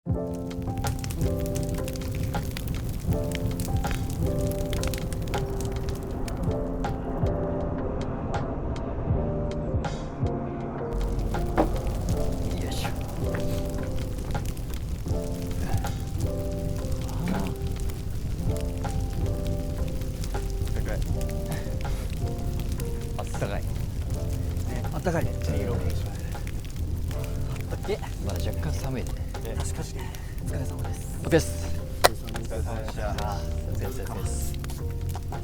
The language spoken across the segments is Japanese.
あったかいね。めっちゃいいロケーション。だっけ？まだ若干寒いね。確かに。お疲れ様です。お疲れっす。お疲れ様でした。お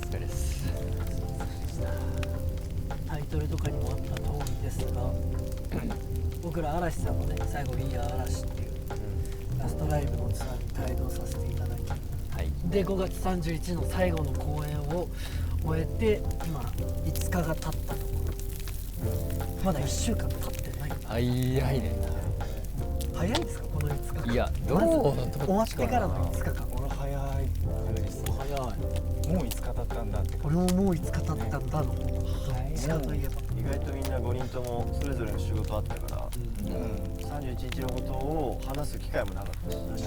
疲れです。タイトルとかにもあった通りですが、僕ら嵐さんのね、最後 We Are 嵐っていうラストライブのツアーに帯同させていただき、はい。で5月31日の最後の公演を終えて、今5日が経ったところ。まだ1週間経ってない。早いね。早いですかこの5日間。いや、どうまずの終わってからの5日間。俺早いです。早い。もう5日経ったんだって俺ももう5日経ったんだの方がどっちかといえば、意外とみんな5人ともそれぞれの仕事あったから、31日のことを話す機会もなかったし、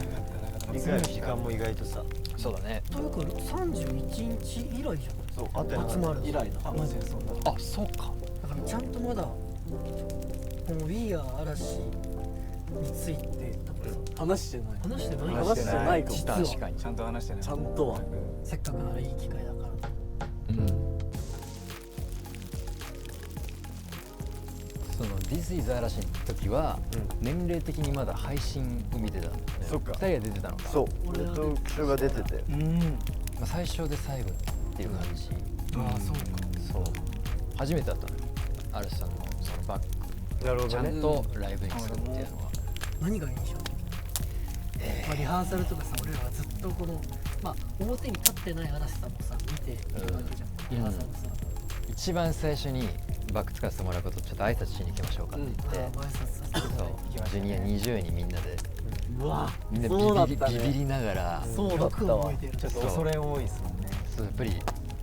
理解の時間も意外とさ、そうだね。というか31日以来じゃない。そう会ってなかった集まる以来の。あ、マジでそうだ。あ、そうか。だからちゃんとまだこの We Are 嵐について話してない。話してない。話してないかも。実は確かに。ちゃんと話してない。ちゃんとはせっかくならいい機会だから。その This is 嵐の時は、年齢的にまだ配信を見てたんだよね。そっか2人が出てたのか。そう、俺とクが出てて、まあ、最初で最後っていう感じ。ああそうか。そう。初めてだったのよ。嵐さんのそのバック。なるほどね。ちゃんとライブにするっていうのは。何が印象的？まあ、リハーサルとかさ、俺らはずっとこのまあ表に立ってない嵐さんもさ見ているわけじゃん。リハーサルもさ。一番最初にバック使わせてもらうことちょっと挨拶しに行きましょうかって言って、ご挨拶させていただいて。そうジュニア20にみんなでうわ、みんなそうだったねビビりながら、そうだったよくわ。覚えてる。ちょっと恐れ多いですもんね。そうやっぱり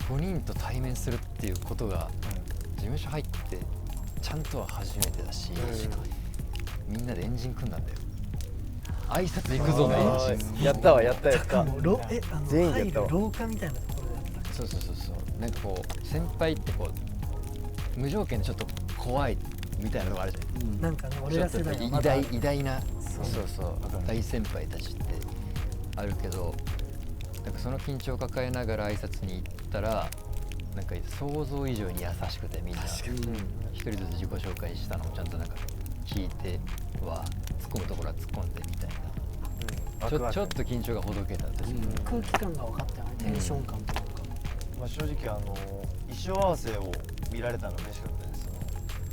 5人と対面するっていうことが事務所入ってちゃんとは初めてだし、みんなでエンジン組んだんだよ。挨拶行くぞのエンジン。やったわ、やったやった。もう全員でやったわ入る廊下みたいなところでやった。そうなんかこう先輩ってこう無条件でちょっと怖いみたいなのがあるじゃん。なんかね、俺ちょら世っとやっぱり代はまだ偉大なそう大先輩たちってあるけど、なんかその緊張を抱えながら挨拶に行ったらなんか想像以上に優しくて、みんな一人ずつ自己紹介したのもちゃんとなんか聞いては突っ込むところは突っ込んでみたいな、ちょっと緊張がほどけた私も、空気感が分かったよね、テンション感というか。まあ正直衣装合わせを見られたの嬉しかったです。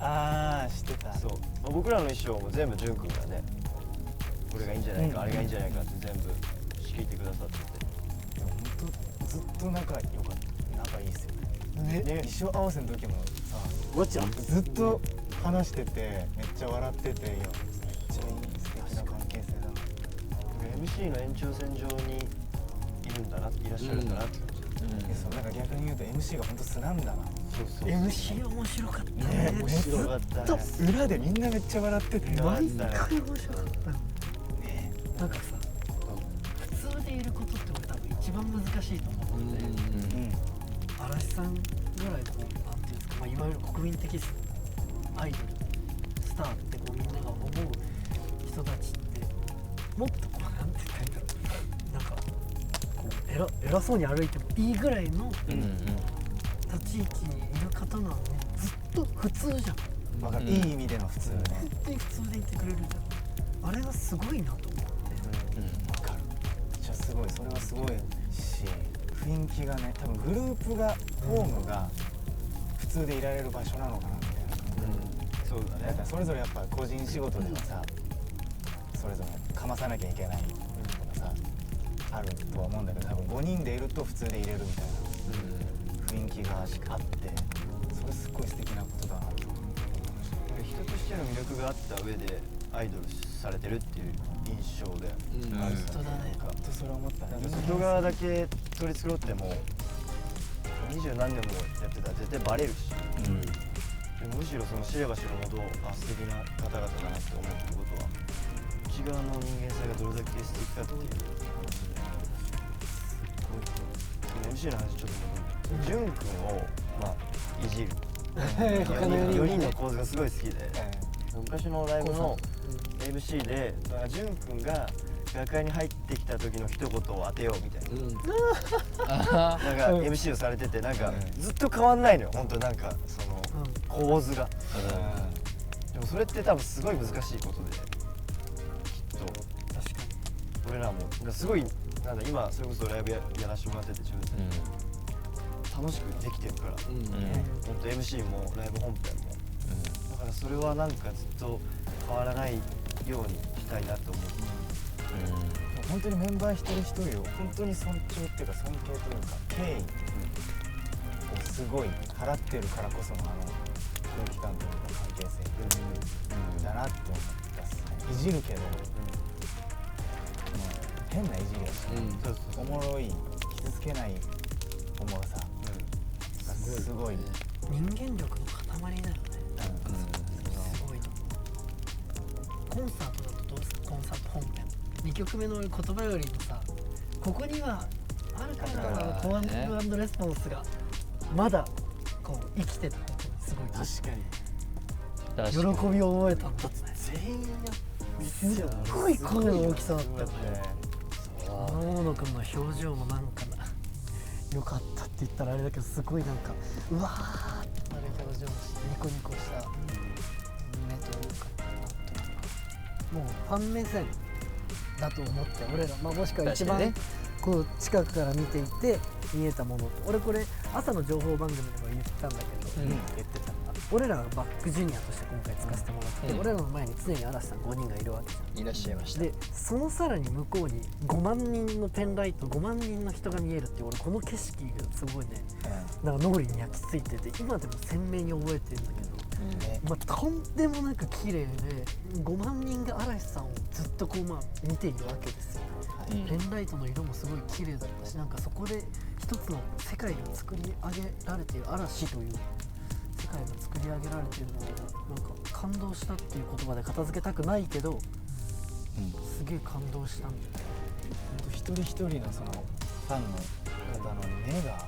ああ、知ってた。そう、まあ、僕らの衣装も全部潤くんがね、これがいいんじゃないか、あれがいいんじゃないかって全部仕切ってくださってて、でも本当ずっと仲いいっすよね。衣装合わせの時もさ、ずっと話しててめっちゃ笑ってて、いやめっちゃいい素敵な関係性だな。 MC の延長線上にいるんだな、いらっしゃるんだなって感じ。そうなんか逆に言うと MC が本当素なんだな。そう MC 面白かったね。ね、面白かったね。裏でみんなめっちゃ笑ってて、毎回面白かったよね。なんかさ、普通でいることって俺多分一番難しいと思うので、嵐さんぐらいこうなんていうんですか、まあ、いわゆる国民的アイドルスターってこうみんなが思う人たちってもっとこうなんて言ったらいいんだろう、なんかこう偉そうに歩いてもいいぐらいの立ち位置にいる方なのにずっと普通じゃん。わかる、いい意味での普通ね。本当に普通でいてくれるじゃん。あれがすごいなと思って。わかる。めっちゃすごい、それはすごいし、雰囲気がね、多分グループがホームが普通でいられる場所なのかなみたいな。そうだね。だからそれぞれやっぱ個人仕事ではさ、それぞれかまさなきゃいけないとかさあるとは思うんだけど、多分5人でいると普通でいれるみたいな雰囲気があって、それすごい素敵なことだなと思いました。人としての魅力があった上でアイドルされてるっていう印象で、本当だね。ほんとそれ思ったね。なんか外側だけ取り繕っても20何年もやってたら絶対バレるし、でむしろその知れば知るほど素敵な方々だなって思うってことは違内側の人間性がどれだけ素敵かっていうMC の話ちょっと戻る。潤くんをまあいじる他の4人の構図がすごい好きで、昔のライブの MC で潤くんが楽屋に入ってきた時の一言を当てようみたいな、なんか MC をされてて、なんかずっと変わんないのよ本当。なんかその構図が、でもそれって多分すごい難しいことで、きっと確か俺らもなんかすごいなんだ今それこそライブやらせてもらってて自分で楽しくできてるから、本当 MC もライブ本編も、だからそれはなんかずっと変わらないようにしたいなと思う。本当にメンバー一人一人を本当に尊重っていうか尊敬というか敬意をすごい払ってるからこその空気感というか関係性だなって思ったっすね。いじるけど、変ないじりやし、おもろい傷つけないおもろさがすごい、人間力の塊だよね。すごいと思う。コンサートだとどうですか？コンサート本編2曲目の言葉よりもさ、ここにはあるからコマンドレスポンスがまだこう生きてたことにすごい喜びを覚えたんだって。全員すっごい声の大きさだったよね。ね。大野くんの表情もなんかな、よかったって言ったらあれだけど、すごいなんかうわーってなる表情をしてニコニコした目というか、もうファン目線だと思って俺ら、もしくは一番こう近くから見ていて見えたものと、俺これ朝の情報番組でも言ったんだけど、言ってた俺らがバックジュニアとして今回使わせてもらって、俺らの前に常に嵐さん5人がいるわけじゃん。いらっしゃいました。でそのさらに向こうに5万人のペンライト、5万人の人が見えるっていう、俺この景色がすごいね、なんか脳裏に焼き付いてて今でも鮮明に覚えてるんだけど、とんでもなく綺麗で5万人が嵐さんをずっとこう見ているわけですよ。ペンライトの色もすごい綺麗だったし、なんかそこで一つの世界が作り上げられている、嵐という世界が作り上げられているので、なんか感動したっていう言葉で片付けたくないけど、すげえ感動したんだよ。一人一人のそのファンの方の目が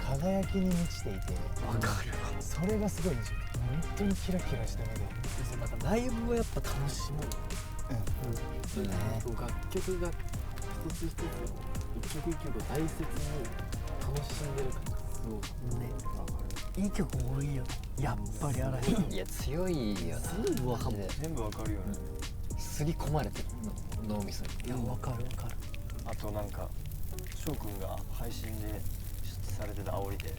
輝きに満ちていて、わかる。それがすごいんですよ。本当にキラキラした目で、だからライブをやっぱ楽しもう。楽曲が一つ一つ一曲一曲を大切に楽しんでる感がすごくね、いい曲多いよね、やっぱり嵐さん。いや強いよな。全部わかる。全部わかるよね。すり込まれてる脳みそに。いや、わかるわかる。あとなんか翔くんが配信でされてた煽りで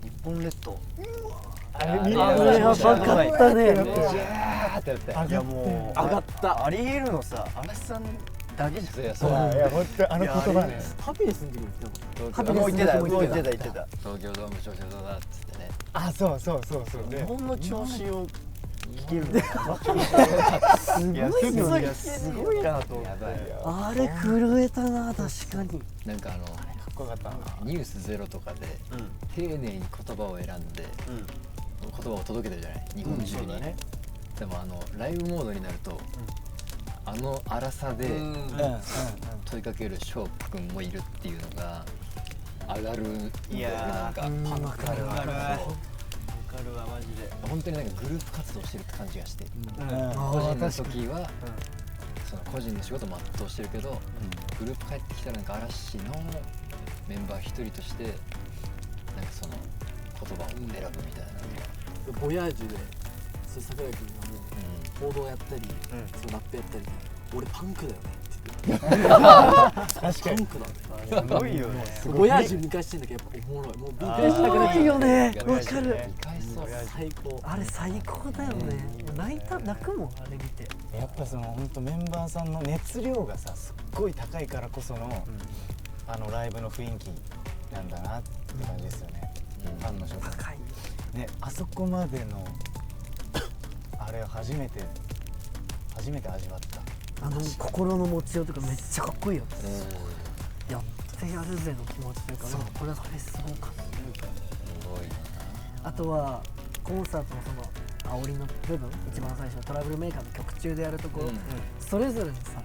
日本列島、あれ見やばかったね。いやもう上がったありえるのさ、嵐さんだけじゃん。そういや本当あの言葉ね。ハピネスの時も言ってなかっハピネスもう言ってたの時も言ってた言ってた。東京ドーム調子どうだっつってね。あ、そうそう日ね。本の調子を聞けるんだよ。すいやごいよね。すごいなと思って。あれ震えたな、確かに。なんかかっこよかったな。ニュースゼロとかで丁寧に言葉を選んで言葉を届けてるじゃない、日本中に。でもライブモードになるとあの荒さで問いかける翔くんもいるっていうのが上がる。いやなんかわかるわかる。わマジで。本当になんかグループ活動してるって感じがして、個あ人の時はその個人の仕事全うしてるけど、グループ帰ってきたらなんか嵐のメンバー一人としてなんかその言葉を選ぶみたいなのが、た。ボヤージュで桜井君がもう報道やったり、そのラップやったり、俺パンクだよねって言って。確かパンに。クだね。すごいよね。ボヤージュ見返してんだけどやっぱおもろい。もう見返したくなっいいよね、うんわかる。理解そう。最高。あれ最高だよね。泣くもん、あれ見て。やっぱその本当メンバーさんの熱量がさ、すっごい高いからこそのあのライブの雰囲気なんだなって感じですよね。ファンの人たち高い。ね、あそこまでのあれを初めて味わった。心の持ちようとかめっちゃかっこいいよね。やってやるぜの気持ちというか、なんかこれすごかった。すごいな。あとはコンサートのその煽りの部分、一番最初のトラブルメーカーの曲中でやるところ、それぞれのさ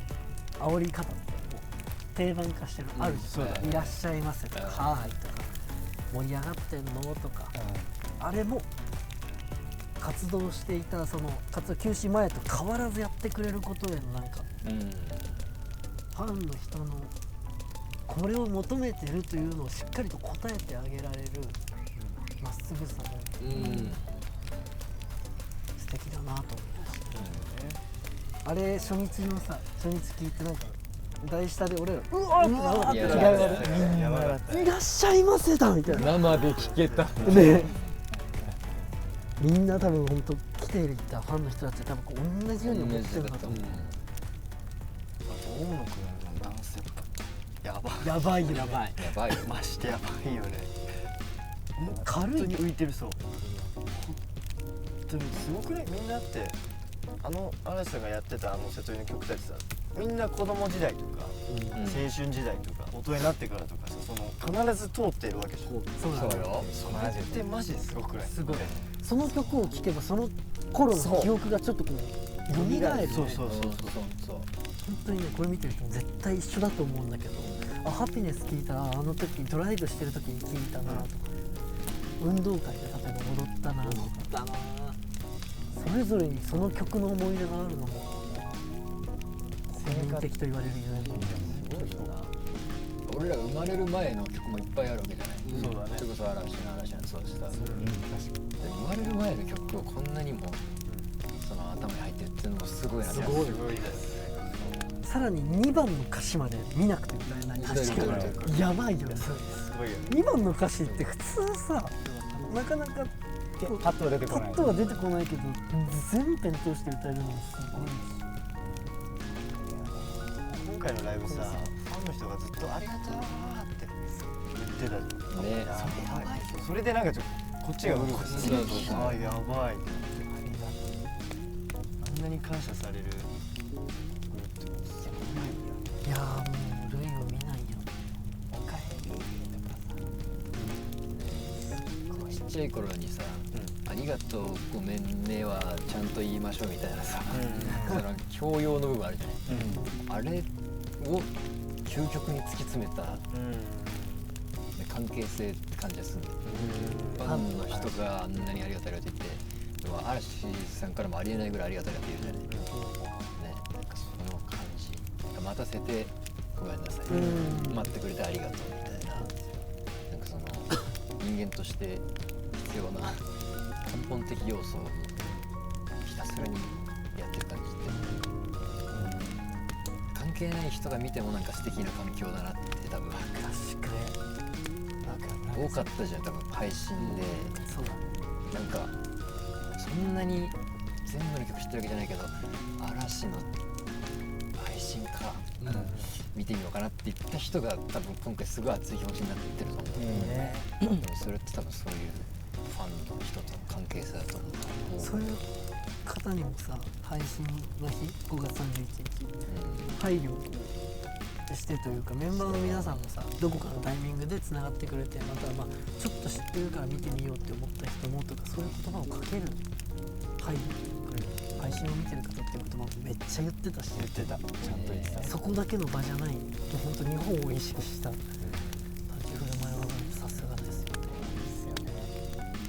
煽り方ってもう定番化してる、あるじゃん、いらっしゃいませとか、はーいとか、盛り上がってんのとか、あれも活動していたその活動休止前と変わらずやってくれることへのなんか、ファンの人のこれを求めてるというのをしっかりと答えてあげられるまっすぐさも素敵だなと思った、あれ初日のさ、初日聞いてなんか台下で俺らうわーってなってみんな笑っていらっしゃいませだみたいな生で聞けたね、みんな多分本当来ていたファンの人たちは多分こう同じように思ってるんだと思う。大野くんのダンスやばいやばいよね、やばいよましてやばいよね。軽いよ本当に浮いてる、そう本当にすごくない？みんなって嵐さんがやってた瀬戸井の曲たちさ、みんな子供時代とか、青春時代とか大人になってからとかさ、必ず通っているわけじゃん。そうなのよ、マジでマジですごくない？すごい。その曲を聴けばその頃の記憶がちょっとこう蘇るね。そうそう本当にね、これ見てる人も絶対一緒だと思うんだけど、あ、ハピネス聴いたらあの時ドライブしてる時に聴いたなとか、運動会で例えば踊ったなとか、それぞれにその曲の思い出があるのも国民的と言われるゆえのすごいよな。俺ら生まれる前の曲もいっぱいあるわけじゃない。そうだね。それこそ嵐のそうした。生まれる前の曲をこんなにもその頭に入ってるっていうのもすごいな。すごい。すごいですね。さらに2番の歌詞まで見なくて歌えない。確かにやばいよね。すごいよね。2番の歌詞って普通さ、なかなかパッとは出てこない。パッとは出てこないけど、全編通して歌えるのもすごいし。今回のライブさ、ファンの人がずっとありがとうって言ってたじゃん。ね。それでなんかちょっとこっちがうるうるする。ああやばい。あんなに感謝される。いやーもう類を見ないよ。おかえりとかさ。ちっちゃい頃にさ、ありがとうごめんねはちゃんと言いましょうみたいなさ、その教養の部分あるじゃない。あれを究極に突き詰めた関係性って感じがする。ファンの人があんなにありがたいって言って、でも嵐さんからもありえないぐらいありがたいって言うじゃない。ね、なんかその感じ。待たせてごめんなさい。待ってくれてありがとうみたいな。なんかその人間として必要な根本的要素をひたすらにやってる感じって、関係ない人が見てもなんか素敵な環境だなって多分多かったじゃん、多分配信で。そうだ。なんかそんなに全部の曲知ってるわけじゃないけど、嵐の配信か、見てみようかなって言った人が多分今回すごい熱い気持ちになってると思う。でもそれって多分そういうファンの人との関係性だと思う。そういう方にもさ、配信の日5月31日、配慮をこうしてというか、メンバーの皆さんもさ、どこかのタイミングでつながってくれて、またはまあちょっと知ってるから見てみようって思った人もとか、そういう言葉をかける配慮というか、配信を見てる方っていう言葉もめっちゃ言ってたし、言ってた。ちゃんと言ってた。そこだけの場じゃない、本当日本を意識した立ち振る舞いはさすがですよね。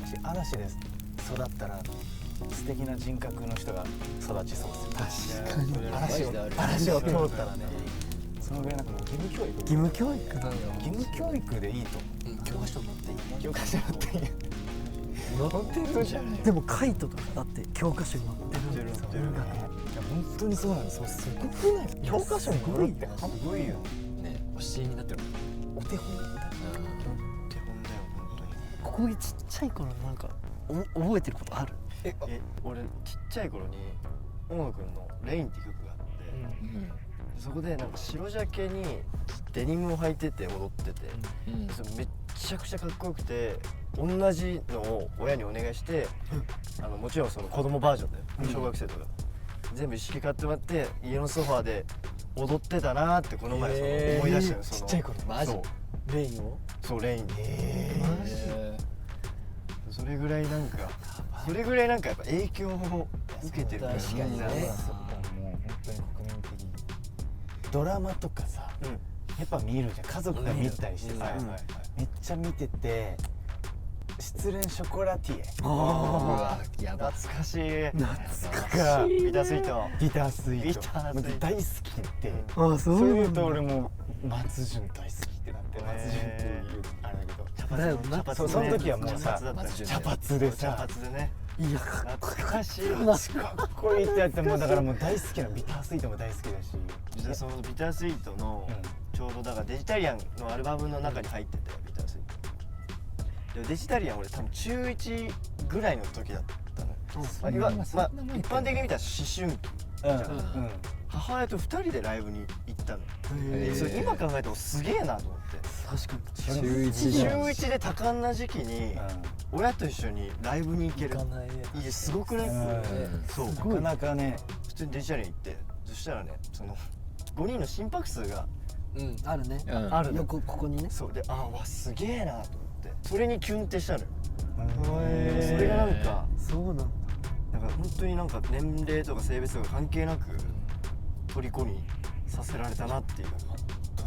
もし嵐で育ったら素敵な人格の人が育ちそうですよ。確かに嵐を通ったらね、そのぐらいなんかもう義務教育。義務教育だよ。義務教育でいいと思う。教科書に載っていい。教科書っていい。乗ってるじゃない。でもカイトとかだって教科書に載ってるんですよ。いや本当にそうなんです。すごくないですか。教科書に載るってすごいよ。ね、教えになってる。お手本みたいな。手本だよ本当に。ここでちっちゃい頃なんか覚えてることある？俺ちっちゃい頃に大野くんのレインって曲があって、そこでなんか白ジャケにデニムを履いてて踊ってて、それめっちゃくちゃかっこよくて、同じのを親にお願いして、もちろんその子供バージョンだよ、小学生とか、全部一式買ってもらって家のソファーで踊ってたなーってこの前その思い出したよ。そのちっちゃい頃マジレインを。そうレインマジ？それぐらいなんかそれぐらいなんかやっぱ影響を受けてるから確かにねもう本当に国民的。ドラマとかさ、やっぱ見るじゃん、家族が見たりしてさ、めっちゃ見てて、失恋ショコラティエうわやば懐かしいがビタースイートビタースイートビタースイート大好きで、あ、それ言うと俺も松潤大好きってなって、松潤っていうあれだけど、だよな。そうその時はもうさ茶髪で茶さ、髪でねいや、懐かしいかっこいいってやってもうだからもう大好きなビタースイートも大好きだし、実はそのビタースイートのちょうどだからデジタリアンのアルバムの中に入っててビタースイートでデジタリアン俺多分中1ぐらいの時だったの、まあ一般的に見たら思春期母親と2人でライブに行ったの、それ今考えてもすげえなと思って確かに。中1中じゃん1で多感な時期に親と一緒にライブに行ける行かないね。いやすごくない、そうなかなかね、普通にデジタリアン行ってそしたらねその5人の心拍数があるね。うんあるの。ここにね。そうでわすげえなと思ってそれにキュンってしたのよへーそれがなんかそうなんだ。なんか本当になんか年齢とか性別とか関係なく虜にさせられたなっていう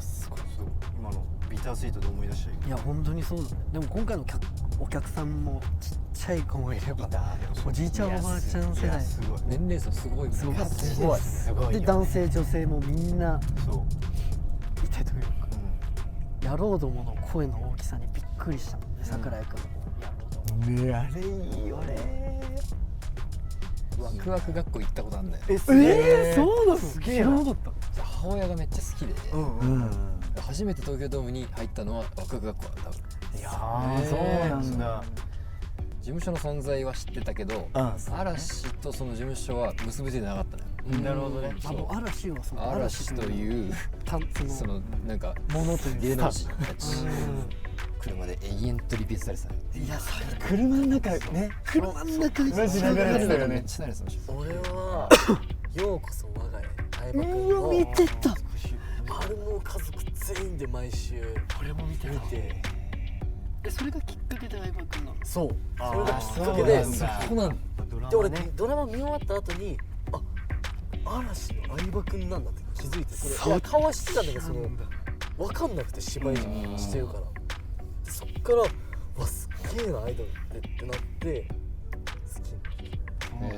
すごいそう今のビタースイートで思い出したいや本当にそうだね。でも今回のお客さんもちっちゃい子もいれば、おじいちゃんおばあちゃん世代すごい年齢差すごいもん。すごかったですすごいすごいよで、男性女性もみんなそう、いてというか、野郎どもの声の大きさにびっくりしたもんね、桜井君の野郎ども。ね、あれいいよね。ワクワク学校行ったことあるんだよそうなの？すげえな知らなかった。母親がめっちゃ好きで、初めて東京ドームに入ったのはワクワク学校だ多分いやー、そうなんだ。事務所の存在は知ってたけど、嵐とその事務所は結びついてなかったのよ。なるほどねあ、もう嵐はその嵐というそのなんかものという芸能人たち車で永遠とリピートされてたのよ。いや、車の中ね、車の中にマジ流れてたよね。めっちゃ慣れてたでしょ。俺はようこそ我が家相葉君の見てた。丸の家族全員で毎週俺も見てた。それがきっかけで相葉君なの？そうそれがきっそうかけでなんだそこなのドラで俺マねドラマ見終わった後に嵐の相葉君なんだって気づいて、それいや顔は知ってたんだけど、その分かんなくて芝居してるから、でそっからわすっげえなアイドルってなって好きになっ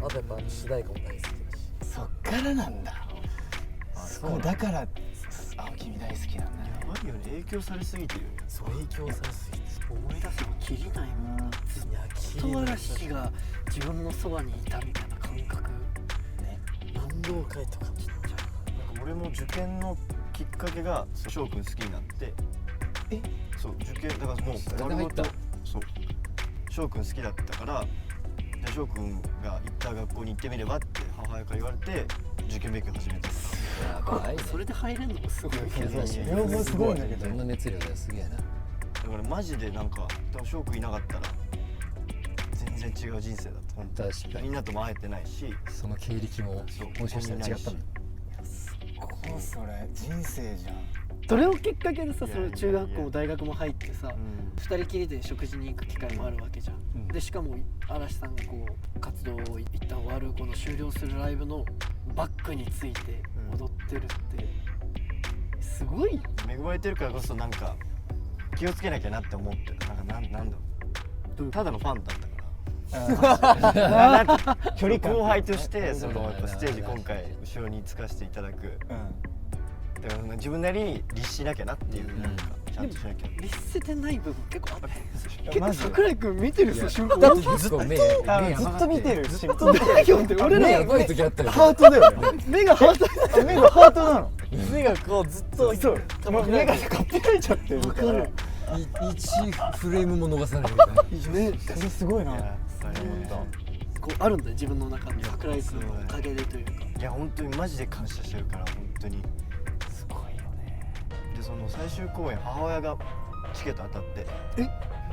た。あとやっぱ主題歌も大好きだし。そっからなんだ。そうだから青君大好きなんだね。やばいよね影響されすぎてるよねそう影響されすぎて、思い出せばキリないもんな。いやずっと嵐が自分のそばにいたみたいな感覚。運動会とかなんか俺も受験のきっかけが翔くん好きになってそう受験だからもう丸ごとそう翔くん好きだったからじゃあ翔くんが行った学校に行ってみればって母親から言われて受験勉強始めたかやばいね。それで入れるのもすごいけど。両方すごいんだけどどんな熱量だよ、すげえな。らだからマジでなんか多分翔くんいなかったら全然違う人生だった本当に確かにみんなとも会えてないしその経歴ももしかしたら違ったの。それ人生じゃん。それをきっかけでさ、それいやいやいや中学校大学も入ってさ、うん二人きりで食事に行く機会もあるわけじゃん。でしかも嵐さんがこう活動を一旦終わるこの終了するライブのバックについて踊ってるってすごいよ。恵まれてるからこそなんか気をつけなきゃなって思ってるなんだろうただのファンだったから距離後輩としてそのやっぱステージ今回後ろにつかせていただくだから自分なりに律しなきゃなっていうなんかちゃんとしなきゃ律せてない部分結構あって結構マジで桜井君見てるさ瞬間だってずっと目ずっと見てる。ずっとだよって俺らやばい時あったよ。ハートだよね。目がハート目がハートなの。目がこうずっとそう。目がかっぴられちゃってるから。1フレームも逃さないみたいな。ねそれすごいな。こうあるんだよ自分の中に桜井君のおかげでというか。いや本当にマジで感謝してるから本当にすごいよね。でその最終公演母親がチケット当たって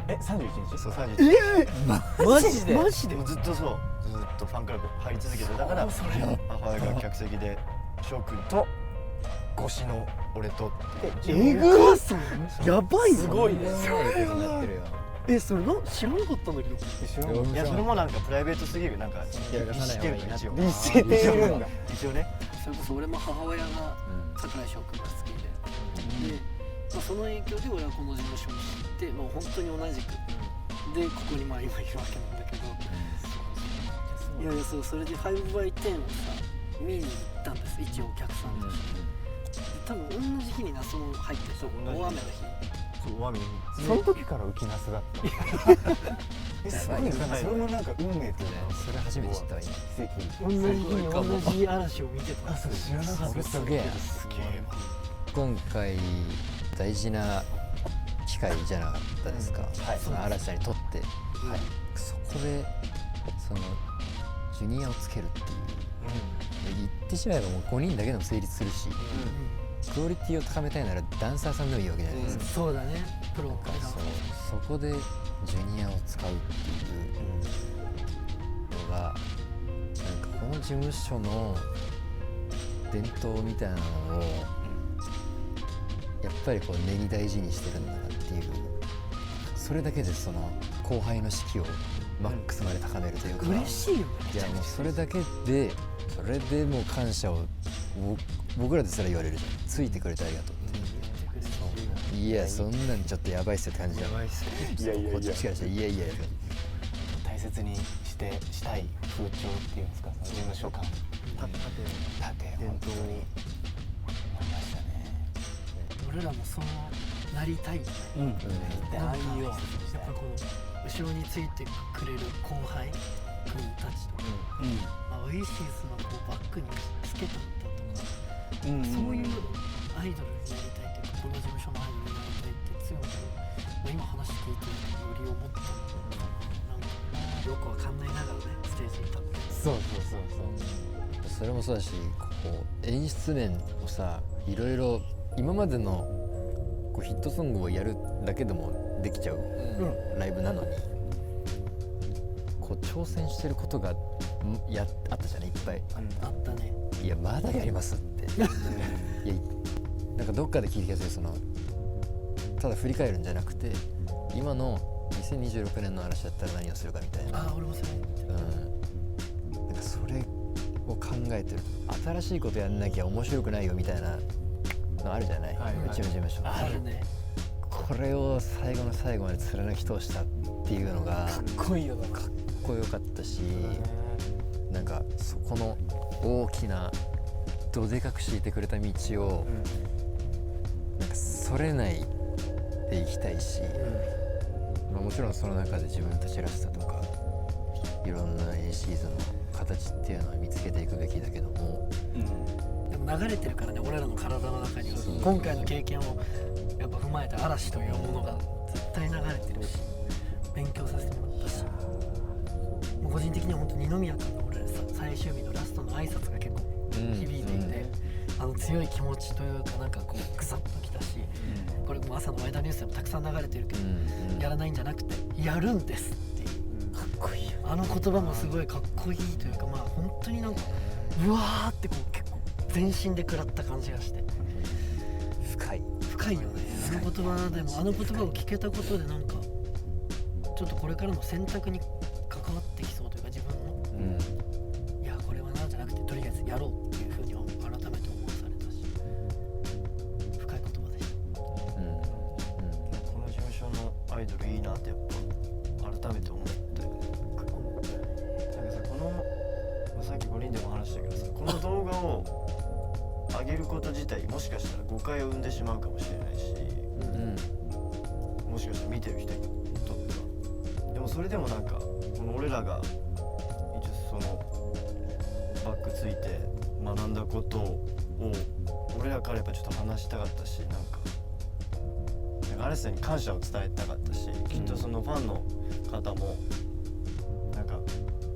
31日。そう31マジでマジででもずっとそうずっとファンクラブ入り続けてだから母親が客席で翔くんと越しの俺とってえぐさんやばいすごいねすごいことになってるよ。それ知らなかったんだけど。いやそれもなんかプライベートすぎるなんかやらさない方がいいな一応律してるんだ一応ね。それこそ俺も母親が櫻井翔くんが好きで、で、その影響で俺はこの事務所に行って、もう本当に同じくでここに今いるわけなんだけど、いやそう、それで 5x10 をさ見に行ったんです、一応お客さんとして。多分同じ日に那須も入ってた、大雨の日。そうワミその時から浮きなすだったすごいね。それもなんか運命というかそれ初めて知ったわ今。奇跡。同じ日に同じ嵐を見てた。そう知らなかった。それすげえな。今回大事な機会じゃなかったですか、その嵐さんにとって、そこでそのジュニアをつけるっていう、言ってしまえばもう5人だけでも成立するし、クオリティを高めたいならダンサーさんでもいいわけじゃないですか、そうだね、プロからそこでジュニアを使うっていうのがなんかこの事務所の伝統みたいなのをやっぱりこう根に大事にしてるんだなっていう、それだけでその後輩の士気をマックスまで高めるというか、嬉しいよね。いやもうそれだけでそれでもう感謝を僕らですら言われるじゃん、ついてくれてありがとうって、いやそんなんちょっとやばいっすよって感じじゃん、いやいやいやこっちからしたらいやいや大切にしたい風潮っていうんですか、その事務所感縦本当に思いましたね。俺らもそうなりたいよね。なんかやっぱこの後ろについてくれる後輩君たちとか、オアシスのこうバックにつけたんだとか、そういうアイドルになりたいというか、この事務所のアイドルになりたいって強く、今話聞いてより思ったの。なんかよくわかんないながらね、ステージに立って。そうそれもそうだし、こう演出面をさ、いろいろ今までのこうヒットソングをやるだけでもできちゃう、ライブなのにこう挑戦してることがあったじゃない、いっぱいあったね。いやまだやりますっていやなんかどっかで聞いた気がする、そのただ振り返るんじゃなくて今の2026年の嵐だったら何をするかみたいな、俺もそれなんかそれを考えてる、新しいことやんなきゃ面白くないよみたいなのあるじゃない、うちの事務所あるね。これを最後の最後まで貫き通したっていうのがかっこいいよな。かっこよかったし、なんかそこの大きなどでかく敷いてくれた道を、なんかそれないでいきたいし、もちろんその中で自分たちらしさとかいろんなシーズンの形っていうのは見つけていくべきだけども、でも流れてるからね、俺らの体の中には。今回の経験をやっぱ踏まえて嵐というものが絶対流れてるし、勉強させてもらったし、もう個人的には本当二宮君の俺ら最終日のラストの挨拶が結構響いていて、強い気持ちというか、なんかこうグサッときたし、これも朝のワイドニュースでもたくさん流れてるけど、やらないんじゃなくてやるんですっていう、かっこいいよ、あの言葉もすごいかっこいいというか、本当になんかうわーってこう結構全身で食らった感じがして、深いよね。あの言葉でも、あの言葉を聞けたことでなんかちょっとこれからの選択に関わってきそうというか、自分の、いやこれはなじゃなくてとりあえずやろうっていうふうに改めて思わされたし、深い言葉でした。この事務所のアイドルいいなってやっぱ改めて思ったよね。なんかさ、さっき5人でも話したけどさ、この動画を上げること自体もしかしたら誤解を生んでしまうかもしれないし、もしかしたら見てる人にとっては、でもそれでもなんかこの俺らが一応そのバックついて学んだことを俺らからやっぱちょっと話したかったし、なんか嵐さんに感謝を伝えたかったし、きっとそのファンの方もなんか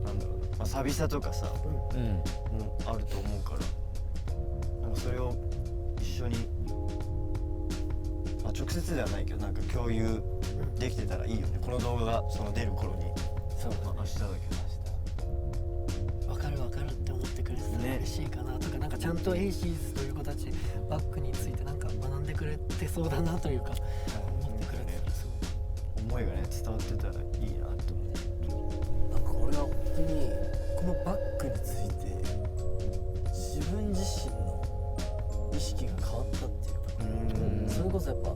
なんだろうな、寂しさとかさ、もあると思うから、なんかそれを一緒に、直接ではないけどなんか共有できてたらいいよね。この動画がその出る頃に、そうだね、明日だけど分かるって思ってくれてたら嬉しいかなとか、なんかちゃんとエイシーズという子たちバックについてなんか学んでくれてそうだなというか、思ってくれてたらすごく思いがね伝わってたらいいなと思う。なんか俺は本当にこのバッグについて自分自身の意識が変わったっていうか、それこそやっぱ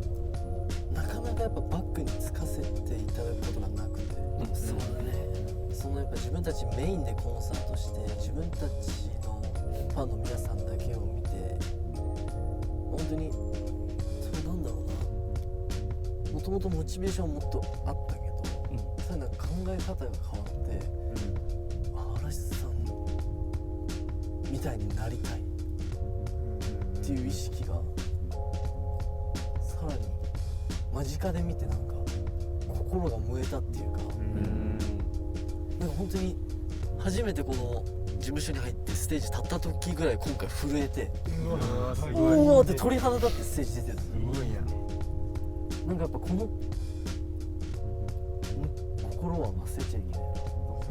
なかなかやっぱバッグにつかせていただくことがなくて、そうだね。そのやっぱ自分たちメインでコンサートして自分たちのファンの皆さんだけを見て本当にそれなんだろうな、もともとモチベーションもっとあったけど、そういうなんか考え方が変わって嵐さんみたいになりたいっていう意識がさらに間近で見てなんか心が燃えたっていうか、なんか本当に初めてこの事務所に入ってステージ立った時ぐらい今回震えて、おーって鳥肌立ってステージ出てる。すごいや。なんかやっぱこの心は忘れちゃいけないなと思っ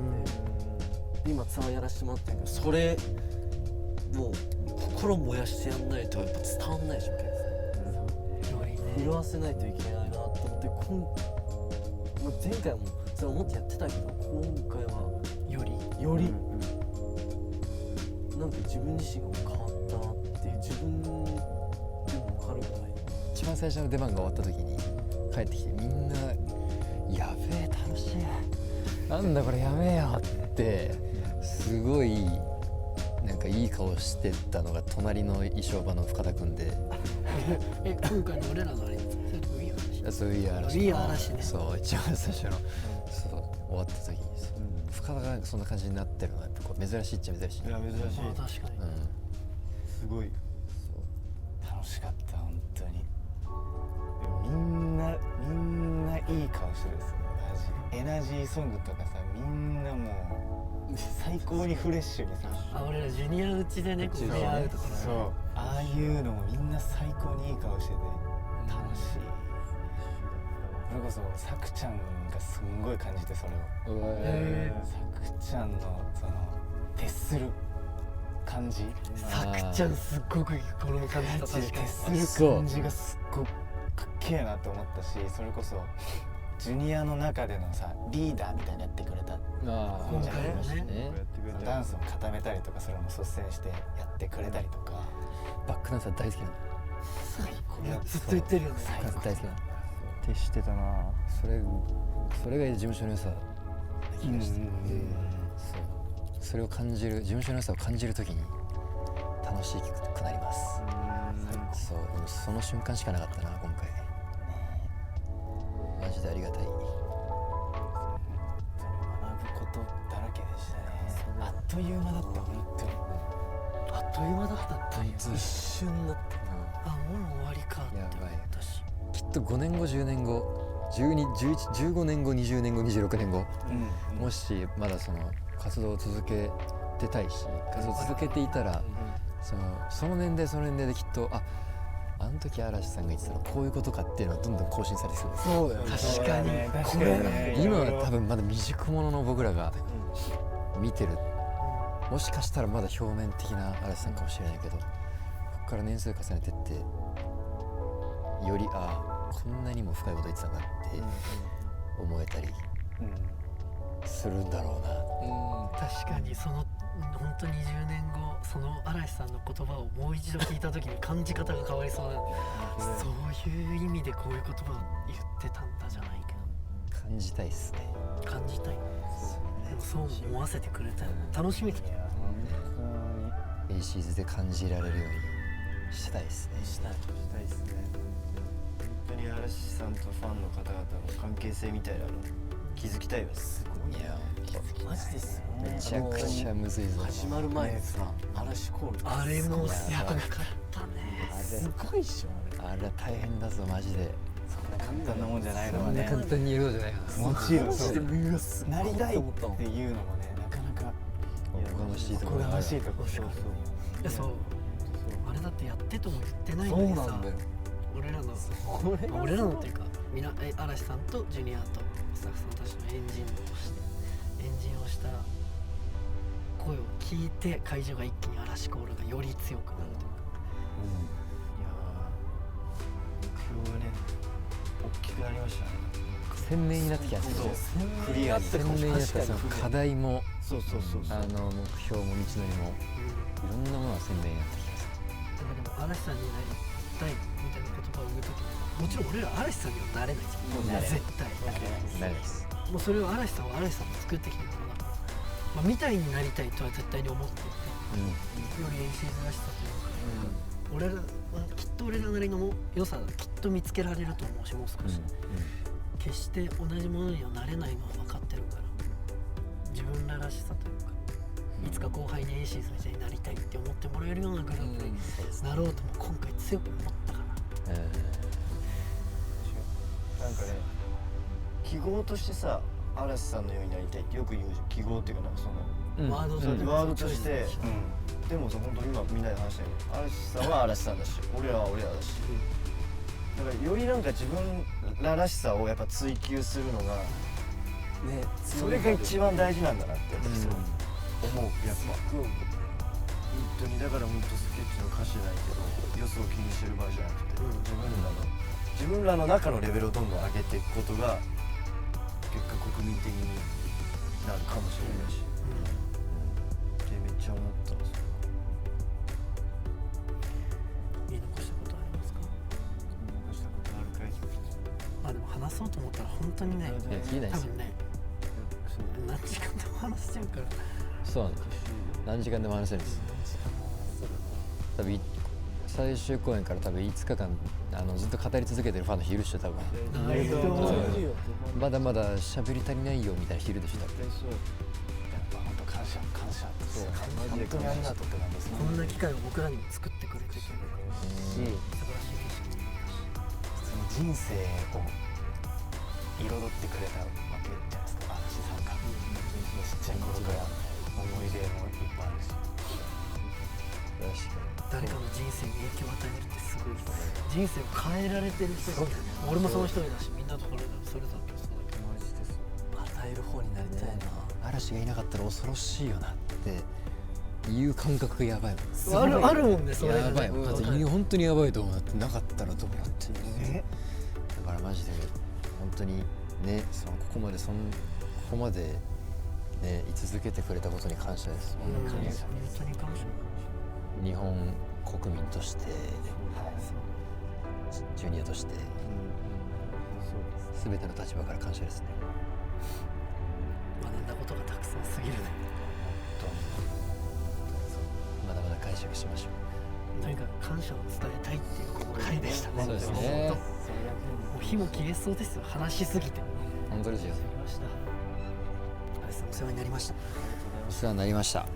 て、今ツアーやらせてもらってるけどそれもう心燃やしてやんないとやっぱ伝わんないでしょ結構、震わせないといけないなと思ってまあ前回もそれ思ってやってたけど今回はよりなんか自分自身が変わったなっていう自分でも分かるぐらい一番最初の出番が終わった時に帰ってきてみんな「やべえ楽しいなんだこれやめえよ」ってすごいなんかいい顔してたのが隣の衣装場の深田君で今回の俺らのあれそれともいい話。そういう嵐 We Are 嵐ね。そう一番最初の、そう終わった時に深田がなんかそんな感じになってるのはやっぱこう珍しいっちゃ珍しい。いや珍しい。確かに。うんすごい。楽しかった本当に。みんないい顔してるですねマジ。エナジーソングとかさみんなもう最高にフレッシュにさ。俺らジュニアうちでねこう出会うところね。そうああいうのもみんな最高にいい顔してて楽しい。それこそさくちゃんがすんごい感じてそれを。さくちゃんのその徹する感じ。さくちゃんすっごく心の感じた確かに。徹する感じがすっごくかっけえなと思ったし、それこそジュニアの中でのさリーダーみたいなやってくれた今回はね。ダンスを固めたりとかそれも率先してやってくれたりとか。バックダンサー大好きなの。最高。ずっと言ってるよね。バックダンサー大好きなの。徹してたな。それが事務所の良さな気がして、そうそれを感じる事務所の良さを感じるときに楽しくなります。そうでもその瞬間しかなかったな今回。マジでありがたい。学ぶことだらけでしたね。あっという間だった本当に。あっという間だったんだ。一瞬だったあもう終わりかって思ったし。きっと5年後10年後12、11、15年後20年後26年後、もしまだその活動を続けてたいし活動を続けていたら、その年齢その年齢できっとあの時嵐さんが言ってたのこういうことかっていうのはどんどん更新されてそうです。そうだよね。確かに。これ今は多分まだ未熟者の僕らが見てる、もしかしたらまだ表面的な嵐さんかもしれないけど、ここから年数重ねてってよりこんなにも深いこと言ってたんだって思えたりするんだろうな。確かにその本当20年後その嵐さんの言葉をもう一度聞いた時に感じ方が変わりそうなので、そういう意味でこういう言葉を言ってたんだじゃないけど感じたいっすね。感じたい。でもそう思わせてくれたよ。楽しみだ。エイシーズで感じられるようにしたいっすね。したいですね。本当に嵐さんとファンの方々の関係性みたいなの気づきたいわ。すごい。いやマジですよ。めちゃくちゃむずいぞ。始まる前にさ嵐コールあれもすごかったね。すごいっしょ。あれ大変だぞマジで。そんな簡単なもんじゃないのそんなはね。簡単に言うことじゃないから。もちろんマジでうわすごいなりたいっと思ったもんていうのもねなかなかおこがましいとここがろがある。ましいところ。いやそうあれだってやってとも言ってないそのにさうなんだよ。俺らのっていうか嵐さんとジュニアとスタッフさんたちのエンジンをした声を聞いて会場が一気に嵐コールがより強くなるというか、いやー目標がね大きくなりましたね。鮮明になってきますよね。クリアに鮮明になってその課題もそうそうそうそう目標も道のりもいろんなものが鮮明になってきます。でも嵐さんになりたいみたいな言葉を言うときもちろん俺ら嵐さんにはなれないじゃん。なれない絶対ないです。もうそれを嵐さんは嵐さんが作ってきてるものだから、まあ、みたいになりたいとは絶対に思っていて、より NC ズらしさというか、俺らはきっと俺らなりの良さがきっと見つけられると思うし、もう少し、決して同じものにはなれないのは分かってるから、自分ららしさというか、いつか後輩に NC ズみたいになりたいって思ってもらえるようなグループになろうとも今回強く思ったから。なんかね記号としてさ嵐さんのようになりたいってよく言うじゃん。記号っていうかなんかそのワードそうワードとしてうんでもさ本当今みんなで話したように嵐さんは嵐さんだし俺らは俺らだし、だからよりなんか自分ららしさをやっぱ追求するのがねそれが一番大事なんだなって私は思う。やっぱ本当にだから本当スケッチの歌詞ないけどよそを気にしてる場合じゃなくて、自分らの中のレベルをどんどん上げていくことが結果国民的になるかもしれないし、ってめっちゃ思ったんですよ。言い残したことありますか？残したことあるかい。まあでも話そうと思ったら本当にね、いや聞いないですよ。多分ね何時間でも話しちゃうからそうなんです。何時間でも話せるんです。多分最終公演から多分5日間ずっと語り続けてるファンの人いるでしょ多分。まだまだ喋り足りないよみたいな人いるでしょ多分。やっぱ本当感謝本当にありがとうって感じですね。こんな機会を僕らにも作ってくれてて素晴らしい景色。その人生を彩ってくれたわけじゃないですか、嵐さんが。ちっちゃい頃から思い出もいっぱいあるし。誰かの人生に影響を与えるってすごい人生を変えられてる人だよね。俺もその一人だし、みんなとそれぞれそうだけど、マジです与える方になりたいな。嵐がいなかったら恐ろしいよなっていう感覚がやばいもん。あるもんねそれがね。やばいもん。だって本当にやばいと思う。だってなかったらどうなってねだからマジで本当にねここまでね居続けてくれたことに感謝です。本当に感謝。日本国民としてジュニアとして全ての立場から感謝ですね。学んだことがたくさんすぎるね。まだまだ解釈しましょとにかく感謝を伝えたいっていうこの回でしたね。そうですね。もう火も消えそうですよ、話しすぎて。う。本当ですよ。ありました。嵐さんお世話になりました。お世話になりました。